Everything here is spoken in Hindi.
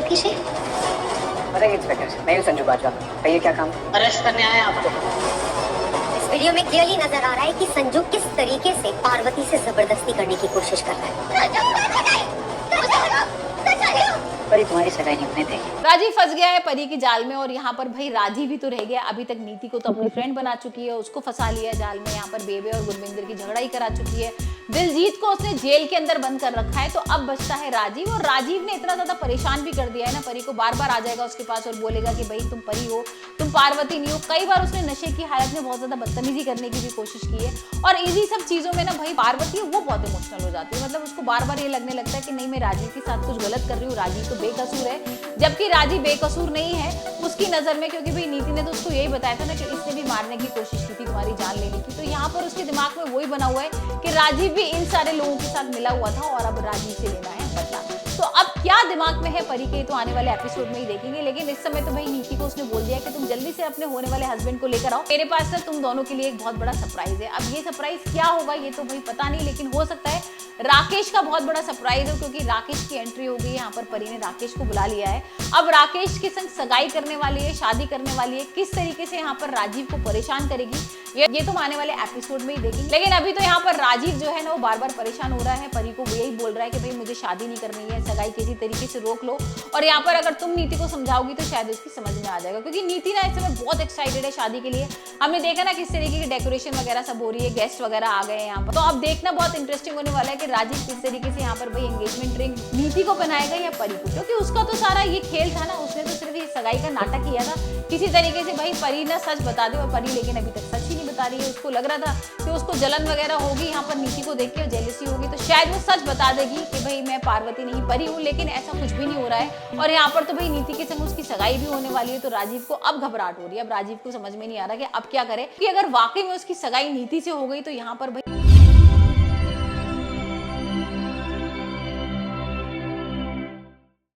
जबकि से बताइए इंस्पेक्टर से, मैं संजू बाजवा, कहिए क्या काम? अरेस्ट करने आए आपको। इस वीडियो में क्लियरली नजर आ रहा है कि संजू किस तरीके से पार्वती से जबरदस्ती करने की कोशिश कर रहा है। परी तुम्हारी सगाई नहीं होने देगी। राजीव फंस गया है परी की जाल में और यहाँ पर भाई राजीव भी तो रह गया। अभी तक नीति को तो अपनी फ्रेंड बना चुकी है, उसको फंसा लिया है जाल में। यहाँ पर बेबे और गुरविंदर की झगड़ा ही करा चुकी है। दिलजीत को उसने जेल के अंदर बंद कर रखा है। तो अब बचता है राजीव, और राजीव ने इतना ज्यादा परेशान भी कर दिया है ना परी को। बार बार आ जाएगा उसके पास और बोलेगा कि भाई तुम परी हो, तुम पार्वती नहीं हो। कई बार उसने नशे की हालत में बहुत ज्यादा बदतमीजी करने की भी कोशिश की है। और इसी सब चीजों में ना भाई पार्वती है वो बहुत इमोशनल हो जाती है। मतलब उसको बार बार ये लगने लगता है कि नहीं मैं राजीव के साथ कुछ गलत कर रही हूँ, राजीव तो बेकसूर है, जबकि राजीव बेकसूर नहीं है उसकी नजर में। क्योंकि भाई नीति ने तो उसको यही बताया था ना कि इसने भी मारने की कोशिश की थी तुम्हारी जान लेने की। तो यहाँ पर उसके दिमाग में वही बना हुआ है कि राजीव भी इन सारे लोगों के साथ मिला हुआ था और अब राजीव से लेना है बदला। तो अब क्या दिमाग में है परी के तो आने वाले एपिसोड में ही देखेंगे। लेकिन इस समय तो भाई नीति को उसने बोल दिया कि तुम जल्दी से अपने होने वाले हस्बैंड को लेकर आओ, मेरे पास ना तुम दोनों के लिए एक बहुत बड़ा सरप्राइज है। अब ये सरप्राइज क्या होगा ये तो भाई पता नहीं, लेकिन हो सकता है राकेश का बहुत बड़ा सरप्राइज हो, क्योंकि राकेश की एंट्री हो गई है। यहाँ पर परी ने राकेश को बुला लिया है। अब राकेश के संग सगाई करने वाली है, शादी करने वाली है। किस तरीके से यहाँ पर राजीव को परेशान करेगी ये तो आने वाले एपिसोड में ही देखेंगे। लेकिन अभी तो यहाँ पर राजीव जो है ना वो बार बार परेशान हो रहा है। परी को यही बोल रहा है कि भाई मुझे शादी नहीं करनी है, सगाई किसी तरीके से रोक लो। और यहाँ पर अगर तुम नीति को समझाओगी तो शायद उसकी समझ में आ जाएगा, क्योंकि नीति ना इस समय बहुत एक्साइटेड है शादी के लिए। हमने देखा ना किस तरीके की डेकोरेशन वगैरह सब हो रही है, गेस्ट वगैरह आ गए हैं यहाँ पर। तो अब देखना बहुत इंटरेस्टिंग होने वाला है कि राजीव किस तरीके से यहाँ पर भाई एंगेजमेंट रिंग नीति को पहनाएगा या परी को। क्योंकि उसका तो सारा ये खेल था ना, उसने तो सिर्फ ये सगाई का नाटक किया था किसी तरीके से भाई परी ना सच बता दे। और परी लेकिन अभी तक सच ही नहीं बता रही है। उसको लग रहा था कि उसको जलन वगैरह होगी यहाँ पर नीति को देख के और जेलसी होगी, तो शायद वो सच बता देगी कि भाई मैं पार्वती नहीं परी हूँ। लेकिन ऐसा कुछ भी नहीं हो रहा है। और यहाँ पर तो भाई नीति के संग उसकी सगाई भी होने वाली है। तो राजीव को अब घबराहट हो रही है। अब राजीव को समझ में नहीं आ रहा कि अब क्या करे, कि अगर वाकई में उसकी सगाई नीति से हो गई तो यहाँ पर भाई